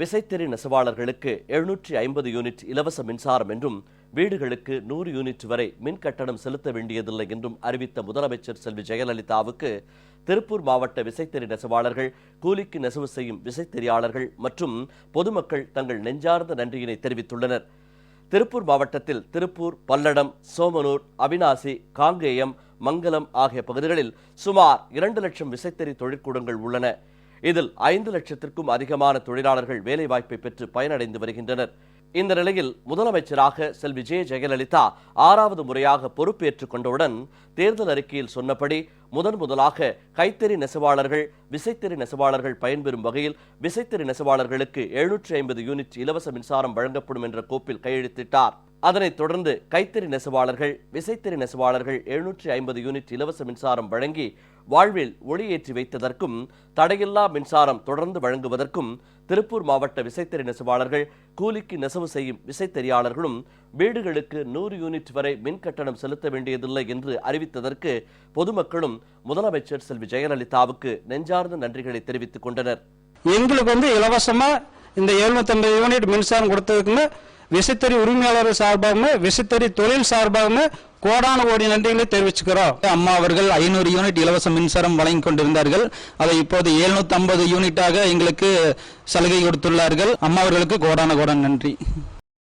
விசைத்தறி நெசவாளர்களுக்கு 750 யூனிட் இலவச மின்சாரம் என்றும் வீடுகளுக்கு 100 யூனிட் வரை மின் கட்டணம் செலுத்த வேண்டியதில்லை என்றும் அறிவித்த முதலமைச்சர் செல்வி ஜெயலலிதாவுக்கு திருப்பூர் மாவட்ட விசைத்தறி நெசவாளர்கள், கூலிக்கு நெசவு செய்யும் விசைத்தறியாளர்கள் மற்றும் பொதுமக்கள் தங்கள் நெஞ்சார்ந்த நன்றியினை தெரிவித்துள்ளனர். திருப்பூர் மாவட்டத்தில் திருப்பூர், பல்லடம், சோமனூர், அவிநாசி, காங்கேயம், மங்கலம் ஆகிய பகுதிகளில் சுமார் 2 லட்சம் விசைத்தறி தொழிற்கூடங்கள் உள்ளன. இதில் 5 லட்சத்திற்கும் அதிகமான தொழிலாளர்கள் வேலைவாய்ப்பை பெற்று பயனடைந்து வருகின்றனர். இந்த நிலையில் முதலமைச்சராக செல்வி ஜெயலலிதா 6வது முறையாக பொறுப்பேற்றுக் கொண்டவுடன் தேர்தல் அறிக்கையில் சொன்னபடி முதலாக கைத்தறி நெசவாளர்கள், விசைத்தறி நெசவாளர்கள் பயன்பெறும் வகையில் விசைத்தறி நெசவாளர்களுக்கு 750 யூனிட் இலவச மின்சாரம் வழங்கப்படும் என்ற கோப்பில் கையெழுத்திட்டார். அதனைத் தொடர்ந்து கைத்தறி நெசவாளர்கள், விசைத்தறி நெசவாளர்கள் 750 யூனிட் இலவச மின்சாரம் வழங்கி வாழ்வில் ஒளியேற்றி வைத்ததற்கும், தடையில்லா மின்சாரம் தொடர்ந்து வழங்குவதற்கும் திருப்பூர் மாவட்ட விசைத்தறி நெசவாளர்கள், கூலிக்கு நெசவு செய்யும் விசைத்தறியாளர்களும் வீடுகளுக்கு 100 யூனிட் வரை மின் கட்டணம் செலுத்த வேண்டியதில்லை என்று அறிவித்ததற்கு பொதுமக்களும் முதலமைச்சர் செல்வி ஜெயலலிதாவுக்கு நெஞ்சார்ந்த நன்றிகளை தெரிவித்துக் கொண்டனர். எங்களுக்கு இலவசமா இந்த 750 யூனிட் மின்சாரம் கொடுத்ததுக்குன்னு விசைத்தறி உரிமையாளர் சார்பாகவும் விசைத்தறி தொழில் சார்பாகவும் கோடான கோடி நன்றிகளை தெரிவிச்சுக்கிறோம். அம்மா அவர்கள் 500 யூனிட் இலவச மின்சாரம் வழங்கி கொண்டிருந்தார்கள். அதை இப்போது 750 யூனிட்டாக எங்களுக்கு சலுகை கொடுத்துள்ளார்கள். அம்மா அவர்களுக்கு கோடான நன்றி.